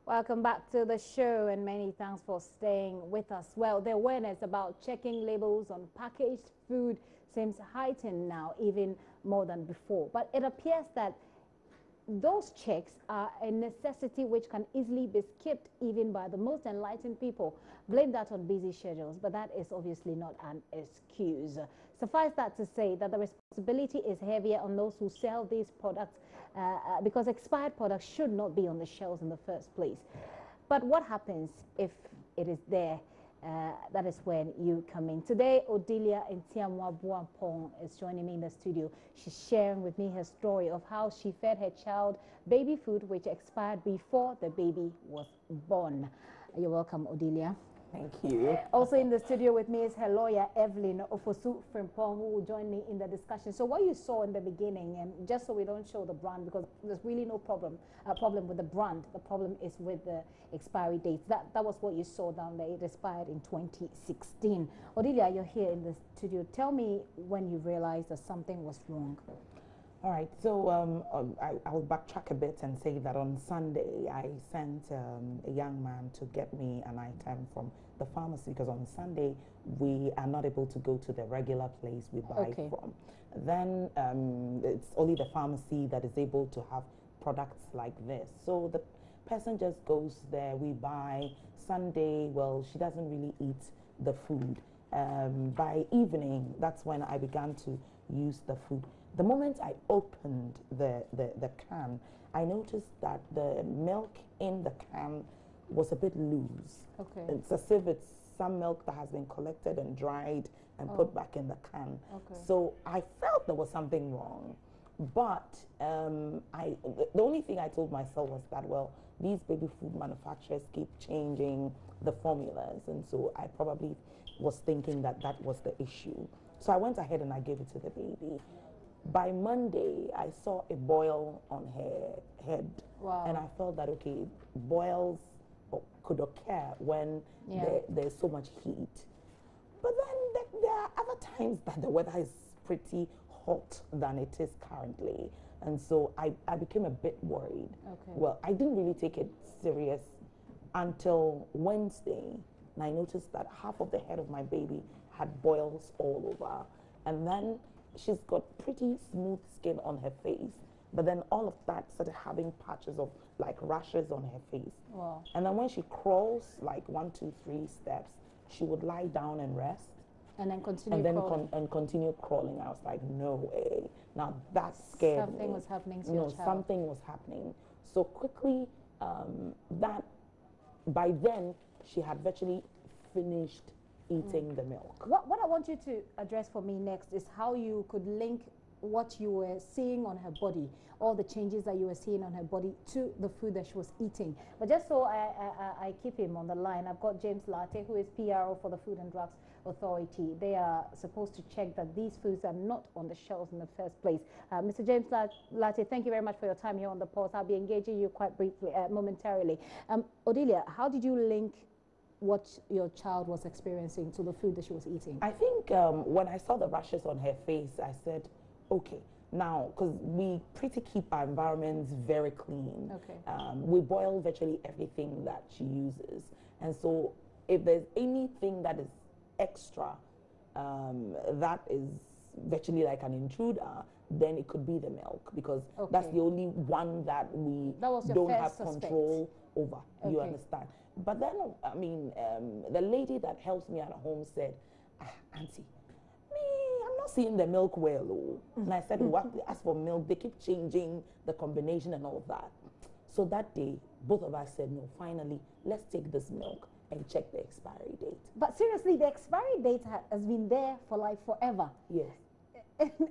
Welcome back to the show, and many thanks for staying with us. Well, the awareness about checking labels on packaged food seems heightened now, even more than before. But it appears that those checks are a necessity which can easily be skipped even by the most enlightened people. Blame that on busy schedules, but that is obviously not an excuse. Suffice that to say that the responsibility is heavier on those who sell these products because expired products should not be on the shelves in the first place. But what happens if it is there? That is when you come in. Today, Odelia Ntiamwa Buampong is joining me in the studio. She's sharing with me her story of how she fed her child baby food which expired before the baby was born. You're welcome, Odelia. Thank you. Also in the studio with me is her lawyer, Evelyn Ofosu Frimpong, who will join me in the discussion. So what you saw in the beginning, and just so we don't show the brand, because there's really no problem with the brand. The problem is with the expiry dates. That was what you saw down there. It expired in 2016. Odelia, you're here in the studio. Tell me when you realized that something was wrong. All right, so I'll backtrack a bit and say that on Sunday I sent a young man to get me an item from the pharmacy because on Sunday we are not able to go to the regular place we buy from. Then it's only the pharmacy that is able to have products like this. So the person just goes there, we buy. Sunday, well, she doesn't really eat the food. By evening, that's when I began to use the food. The moment I opened the can, I noticed that the milk in the can was a bit loose. Okay. It's as if it's some milk that has been collected and dried and put back in the can. Okay. So I felt there was something wrong. But the only thing I told myself was that, well, these baby food manufacturers keep changing the formulas. And so I probably was thinking that that was the issue. So I went ahead and I gave it to the baby. By Monday, I saw a boil on her head. Wow. And I felt that, okay, boils could occur when there's so much heat. But then there are other times that the weather is pretty hot than it is currently. And so I became a bit worried. Okay. Well, I didn't really take it serious until Wednesday. And I noticed that half of the head of my baby had boils all over. And then she's got pretty smooth skin on her face. But then all of that started having patches of like rashes on her face. Wow. And then when she crawls like 1, 2, 3 steps, she would lie down and rest. And then continue and then crawling. continue crawling. I was like, no way. Now that scared Something me. was happening to your child. Something was happening. So quickly, by then, she had virtually finished eating the milk. What I want you to address for me next is how you could link what you were seeing on her body, all the changes that you were seeing on her body, to the food that she was eating. But just so I keep him on the line, I've got James Latte, who is PRO for the Food and Drugs Authority. They are supposed to check that these foods are not on the shelves in the first place. Mr. James Latte, thank you very much for your time here on the Pulse. I'll be engaging you quite briefly, momentarily. Odelia, how did you link what your child was experiencing to the food that she was eating? I think when I saw the rashes on her face, I said, okay, now, because we pretty keep our environments very clean. Okay. We boil virtually everything that she uses. And so if there's anything that is extra, that is virtually like an intruder, then it could be the milk, because that's the only one that we don't have control over. You understand? But then, I mean, the lady that helps me at home said, Auntie, I'm not seeing the milk well. And I said, what? As for milk, they keep changing the combination and all of that. So that day, both of us said, no, finally, let's take this milk and check the expiry date. But seriously, the expiry date has been there for like forever. Yes.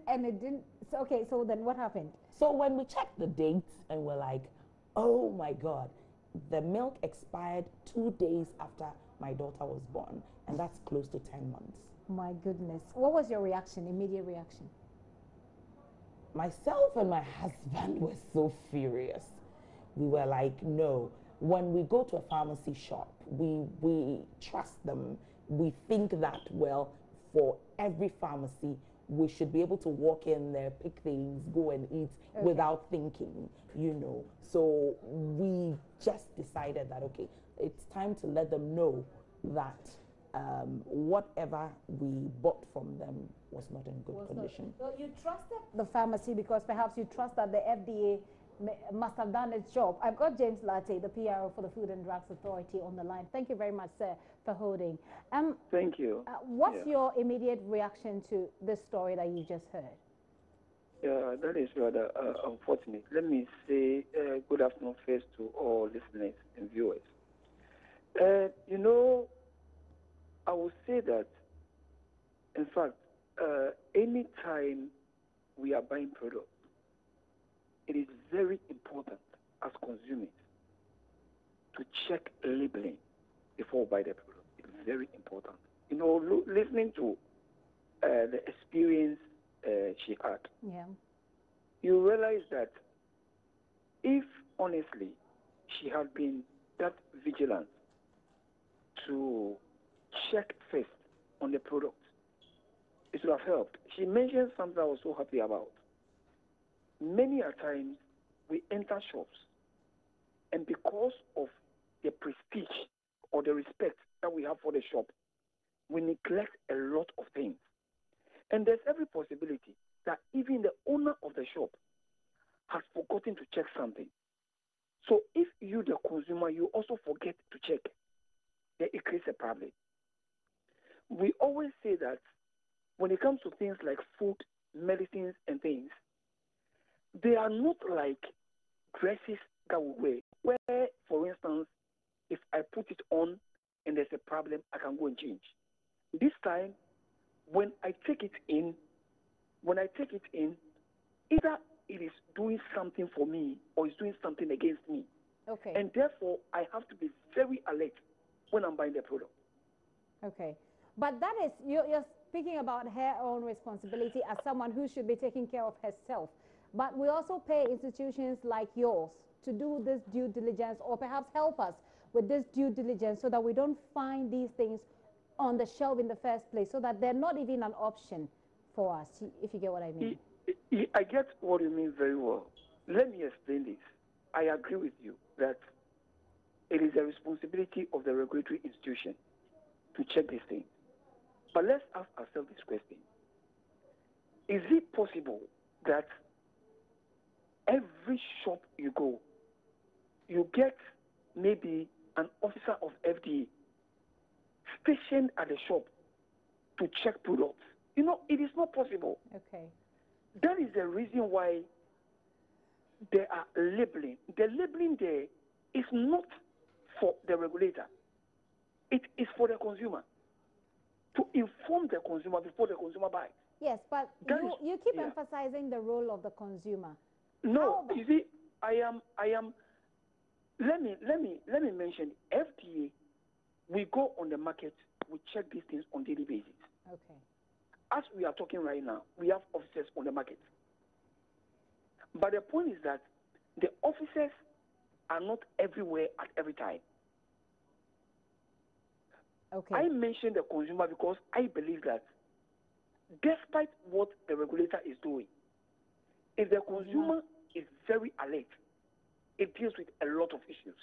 And it didn't. So, okay, so then what happened? So when we checked the date and we're like, oh my God, the milk expired 2 days after my daughter was born. And that's close to 10 months. My goodness. What was your reaction, immediate reaction? Myself and my husband were so furious. We were like, no. When we go to a pharmacy shop, we trust them. We think that, well, for every pharmacy, we should be able to walk in there, pick things, go and eat without thinking, you know. So we just decided that, okay, it's time to let them know that whatever we bought from them was not in good condition. So you trusted the pharmacy because perhaps you trust that the FDA must have done its job. I've got James Latte, the PRO for the Food and Drugs Authority, on the line. Thank you very much, sir, for holding. Thank you. What's your immediate reaction to this story that you just heard? Yeah, that is rather unfortunate. Let me say good afternoon first to all listeners and viewers. You know, I will say that, in fact, any time we are buying products, it is very important as consumers to check labeling before we buy the product. It is very important. You know, listening to the experience she had, you realize that if honestly she had been that vigilant to check first on the product, it would have helped. She mentioned something I was so happy about. Many a times we enter shops, and because of the prestige or the respect that we have for the shop, we neglect a lot of things. And there's every possibility that even the owner of the shop has forgotten to check something. So if you, the consumer, you also forget to check, then it creates a problem. We always say that when it comes to things like food, medicines, and things, they are not like dresses that we wear, where, for instance, if I put it on and there's a problem, I can go and change. This time, when I take it in, either it is doing something for me or it's doing something against me. Okay. And therefore, I have to be very alert when I'm buying the product. Okay. But that is, you're speaking about her own responsibility as someone who should be taking care of herself. But we also pay institutions like yours to do this due diligence, or perhaps help us with this due diligence so that we don't find these things on the shelf in the first place, so that they're not even an option for us, if you get what I mean. I get what you mean very well. Let me explain this. I agree with you that it is a responsibility of the regulatory institution to check these things. But let's ask ourselves this question. Is it possible that every shop you go, you get maybe an officer of FDA stationed at the shop to check products? You know, it is not possible. Okay. That is the reason why there are labeling. The labeling there is not for the regulator. It is for the consumer, to inform the consumer before the consumer buys. Yes, but you keep emphasizing the role of the consumer. No, you see, let me mention FDA. We go on the market, we check these things on daily basis. Okay. As we are talking right now, we have officers on the market. But the point is that the officers are not everywhere at every time. Okay. I mentioned the consumer because I believe that despite what the regulator is doing, if the consumer is very alert, it deals with a lot of issues.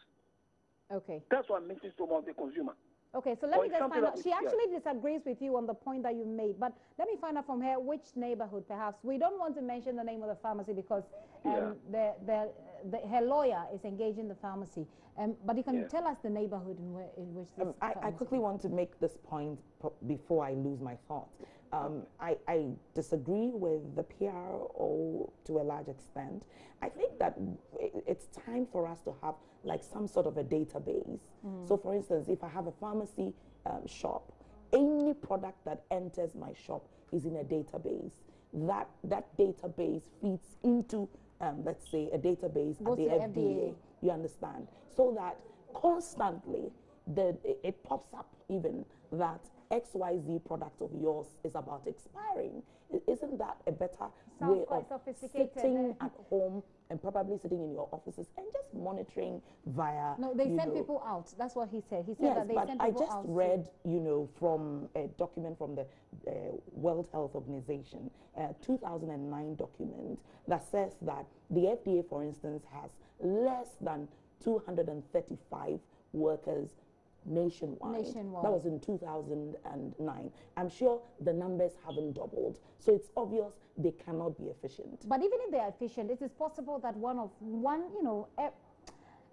Okay. That's why I mentioned so much the consumer. Okay, so let me just find out. She actually disagrees with you on the point that you made, but let me find out from her which neighborhood, perhaps. We don't want to mention the name of the pharmacy because her lawyer is engaging the pharmacy. But you can tell us the neighborhood in which this I quickly want to make this point before I lose my thought. I disagree with the PRO to a large extent. I think that it's time for us to have like some sort of a database. So for instance, if I have a pharmacy shop, any product that enters my shop is in a database. That database feeds into, let's say, a database at the FDA. You understand? So that constantly it pops up even that XYZ product of yours is about expiring. Isn't that a better way of sitting at home and probably sitting in your offices and just monitoring via. No, they send people out. That's what he said. He said Yes, that they but send I people just out. read, from a document from the World Health Organization, 2009 document that says that the FDA, for instance, has less than 235 workers nationwide. That was in 2009. I'm sure the numbers haven't doubled. So it's obvious they cannot be efficient. But even if they are efficient, it is possible that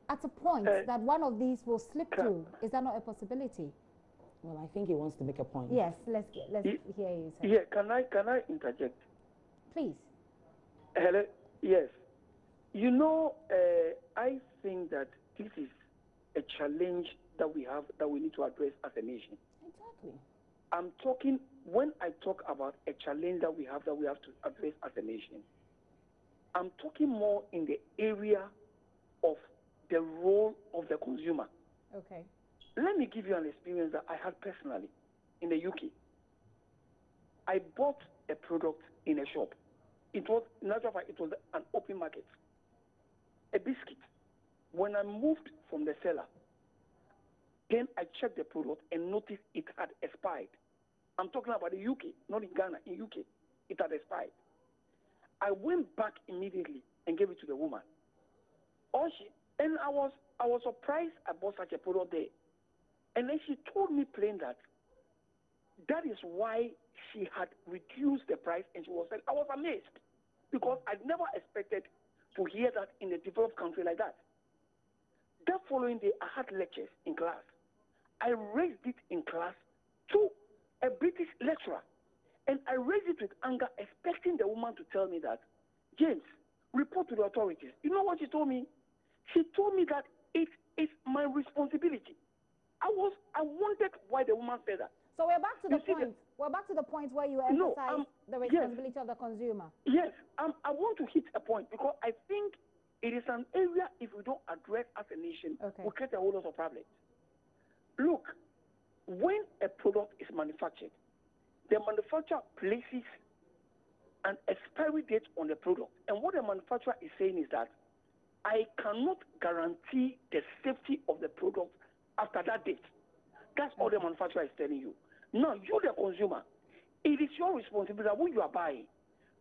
at a point that one of these will slip through. Is that not a possibility? Well, I think he wants to make a point. Yes, let's hear you, sir. Yeah, can I interject? Please. Hello. Yes. I think that this is a challenge that we have that we need to address as a nation. Exactly. When I talk about a challenge that we have to address as a nation, I'm talking more in the area of the role of the consumer. Okay. Let me give you an experience that I had personally in the UK. I bought a product in a shop. It was, in actual fact, it was an open market. A biscuit. When I moved from the seller, then I checked the product and noticed it had expired. I'm talking about the UK, not in Ghana, in UK. It had expired. I went back immediately and gave it to the woman. And I was surprised I bought such a product there. And then she told me plain that is why she had reduced the price, and she was saying, I was amazed because I'd never expected to hear that in a developed country like that. That following day, I had lectures in class. I raised it in class to a British lecturer, and I raised it with anger, expecting the woman to tell me that, James, report to the authorities. You know what she told me? She told me that it is my responsibility. I wondered why the woman said that. So we're back to the point. We're back to the point where you emphasize the responsibility of the consumer. Yes, I want to hit a point because I think it is an area, if we don't address as a nation, we create a whole lot of problems. Look, when a product is manufactured, the manufacturer places an expiry date on the product. And what the manufacturer is saying is that I cannot guarantee the safety of the product after that date. That's all the manufacturer is telling you. Now, you, the consumer, it is your responsibility that when you are buying,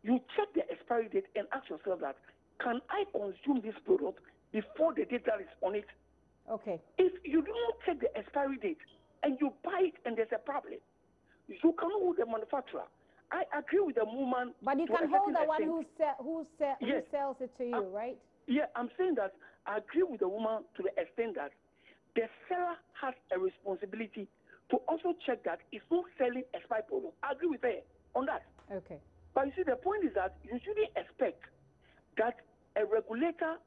you check the expiry date and ask yourself that, can I consume this product before the date that is on it? Okay. If you do not check the expiry date and you buy it and there's a problem, you cannot hold the manufacturer. I agree with the woman. But you can hold the one who sells it to you, right? Yeah, I'm saying that I agree with the woman to the extent that the seller has a responsibility to also check that it's not selling expired product. I agree with her on that. Okay. But you see, the point is that you shouldn't expect that a regulator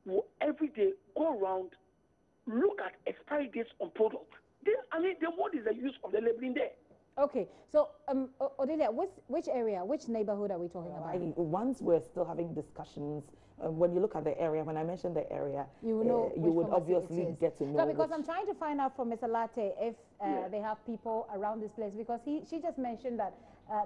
will every day go around, look at expiry dates on products. Then what is the use of the labeling there? Okay, so Odelia, which area, which neighborhood are we talking about? Once we're still having discussions, when you look at the area, when I mentioned the area, you would obviously get to know. No, because I'm trying to find out from Mr. Latte if they have people around this place, because she just mentioned that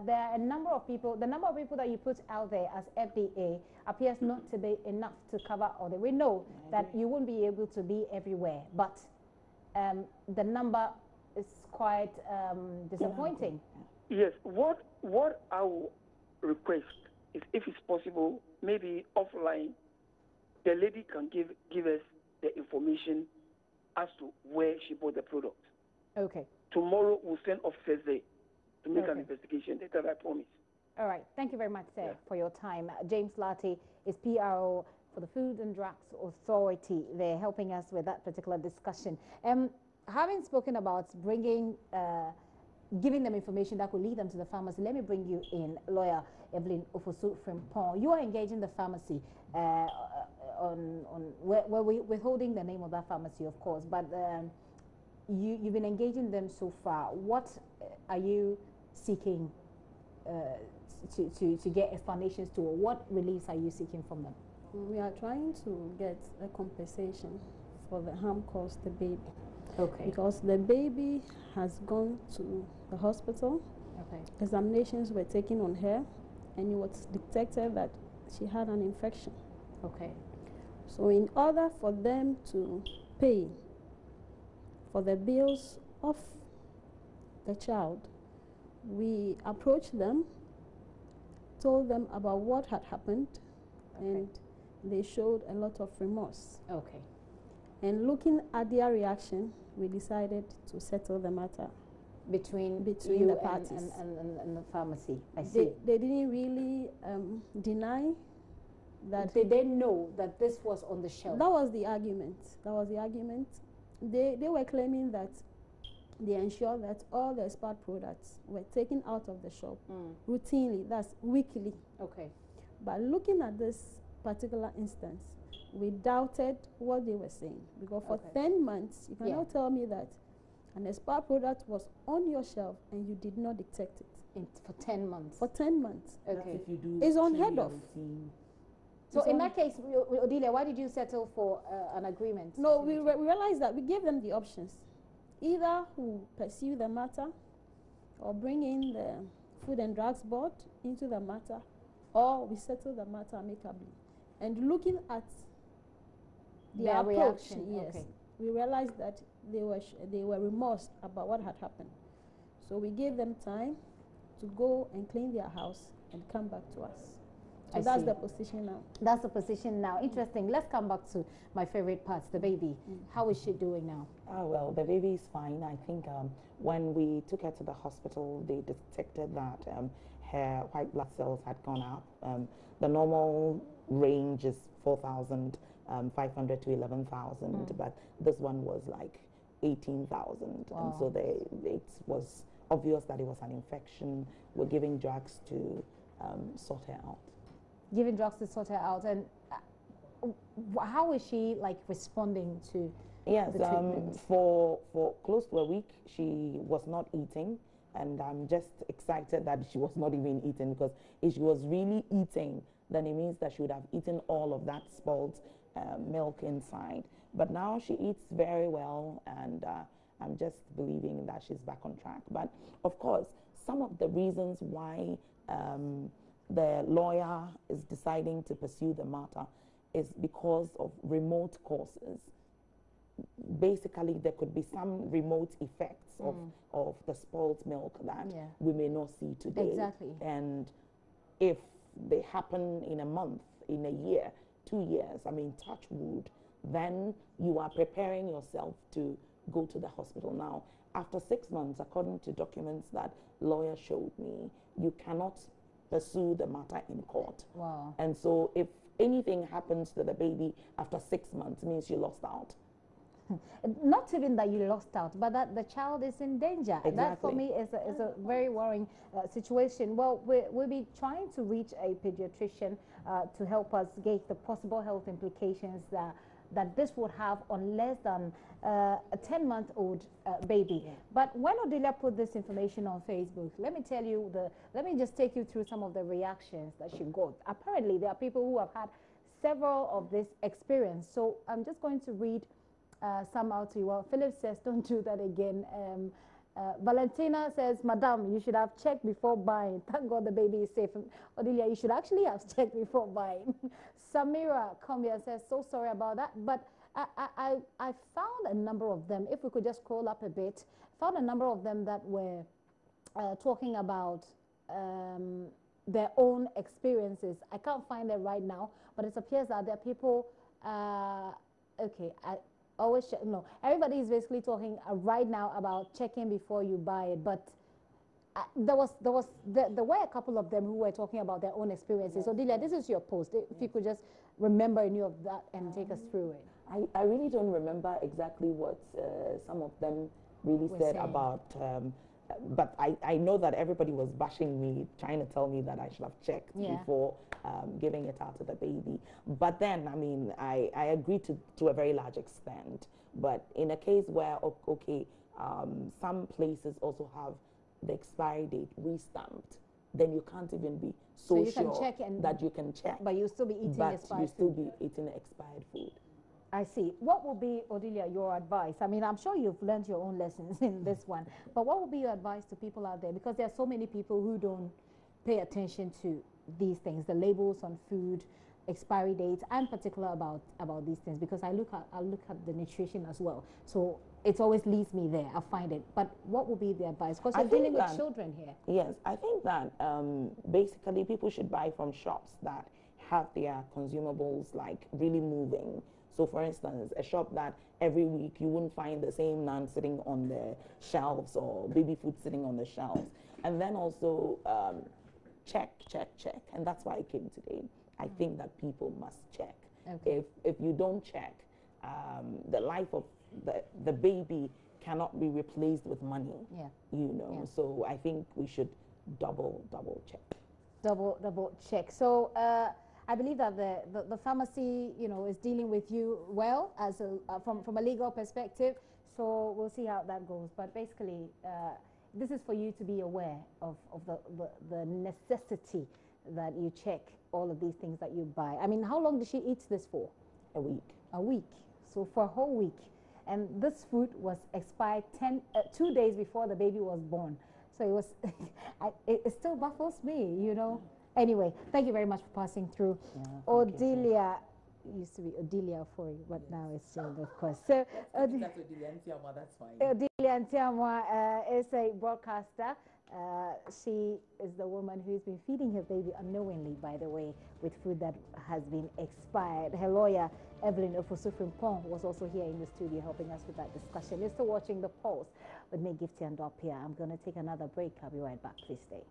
there are a number of people, the number of people that you put out there as FDA appears not to be enough to cover all the. We know that you won't be able to be everywhere, but the number is quite disappointing. Yes, what I will request is, if it's possible, maybe offline, the lady can give us the information as to where she bought the product. Okay. Tomorrow we'll send officers there to make an investigation. That I promise. All right. Thank you very much, sir, for your time. James Latte is PRO for the Food and Drugs Authority. They're helping us with that particular discussion. Having spoken about giving them information that could lead them to the pharmacy, let me bring you in, lawyer Evelyn Ofosu Frimpong. You are engaging the pharmacy we're withholding the name of that pharmacy, of course, but you've been engaging them so far. What are you seeking to get explanations to, or what reliefs are you seeking from them? We are trying to get a compensation for the harm caused the baby. Okay. Because the baby has gone to the hospital. Okay. Examinations were taken on her, and it was detected that she had an infection. Okay. So in order for them to pay for the bills of the child, we approached them, told them about what had happened, and they showed a lot of remorse. Okay. And looking at their reaction, we decided to settle the matter Between between you the parties. and the pharmacy. I see. They didn't really deny that. Did they know that this was on the shelf? That was the argument. That was the argument. They were claiming that they ensured that all the expired products were taken out of the shop routinely, that's weekly. Okay. But looking at this particular instance, we doubted what they were saying, because for 10 months, you cannot tell me that an expired product was on your shelf and you did not detect it. For 10 months? For 10 months. Okay. If you do It's unheard of. So in that case, Odelia, why did you settle for an agreement? No, we realized that we gave them the options. Either who pursue the matter or bring in the Food and Drugs Board into the matter, or we settle the matter amicably. And looking at their approach, reaction, yes, we realized that they were remorsed about what had happened. So we gave them time to go and clean their house and come back to us. So that's the position now. That's the position now. Interesting. Let's come back to my favorite part, the baby. How is she doing now? Well, the baby is fine. I think when we took her to the hospital, they detected that her white blood cells had gone up. The normal range is 4,500 to 11,000, but this one was like 18,000. Wow. And so it was obvious that it was an infection. We're giving drugs to sort her out. Giving drugs to sort her out. And how is she like responding to Yes, the treatment? for close to a week, she was not eating. And I'm just excited that she was not even eating, because if she was really eating, then it means that she would have eaten all of that spoiled milk inside. But now she eats very well, and I'm just believing that she's back on track. But of course, some of the reasons why the lawyer is deciding to pursue the matter is because of remote causes. Basically, there could be some remote effects of the spoiled milk that we may not see today. Exactly. And if they happen in a month, in a year, 2 years, I mean, touch wood, then you are preparing yourself to go to the hospital. Now, after 6 months, according to documents that lawyer showed me, you cannot pursue the matter in court. Wow. And so if anything happens to the baby after 6 months, means you lost out. Not even that you lost out, but that the child is in danger. Exactly. That for me is a very worrying situation. Well, we'll be trying to reach a pediatrician to help us gauge the possible health implications that this would have on less than a 10-month-old baby. Yeah. But when Odelia put this information on Facebook, let me just take you through some of the reactions that she got. Apparently, there are people who have had several of this experience. So I'm just going to read some out to you. Well, Philip says, don't do that again. Valentina says, Madam, you should have checked before buying. Thank God the baby is safe. Odelia, you should actually have checked before buying. Samira Kombia says, so sorry about that. But I found a number of them, if we could just scroll up a bit, found a number of them that were talking about their own experiences. I can't find it right now, but it appears that there are people, always check. No, everybody is basically talking right now about checking before you buy it. But there were a couple of them who were talking about their own experiences. So, Delia, this is your post. If you could just remember any of that and take us through it. I really don't remember exactly what some of them really said about. But I know that everybody was bashing me, trying to tell me that I should have checked before giving it out to the baby. But then, I mean, I agree to a very large extent. But in a case where, some places also have the expiry date re-stamped, then you can't even be so sure that you can check. But you'll still be eating expired food. But you still be eating expired food. I see. What will be, Odelia, your advice? I mean, I'm sure you've learned your own lessons in this one, but what will be your advice to people out there? Because there are so many people who don't pay attention to these things, the labels on food, expiry dates. I'm particular about these things because I look at the nutrition as well. So it always leads me there. I find it. But what would be the advice? Because you're dealing with children here. Yes, I think that basically people should buy from shops that have their consumables like really moving. So for instance, a shop that every week you wouldn't find the same naan sitting on the shelves or baby food sitting on the shelves. And then also check. And that's why I came today. I think that people must check. Okay. If you don't check, the life of the baby cannot be replaced with money. Yeah. You know. Yeah. So I think we should double check. Double check. So I believe that the pharmacy, you know, is dealing with you well as from a legal perspective. So we'll see how that goes. But basically, this is for you to be aware of the necessity that you check all of these things that you buy. I mean, how long did she eat this for? A week. A week. So for a whole week. And this food was expired 2 days before the baby was born. So it was, it still baffles me, you know. Anyway, thank you very much for passing through. Yeah, Odelia, used to be Odelia for you, but now it's Jane, of course. So that's Odelia Ntiamwa, that's fine. Odelia Ntiamwa is a broadcaster. She is the woman who's been feeding her baby unknowingly, by the way, with food that has been expired. Her lawyer, Evelyn Ofosu-Frimpong, was also here in the studio helping us with that discussion. You're still watching The Pulse with me, Gifty and Dopia. I'm going to take another break. I'll be right back. Please stay.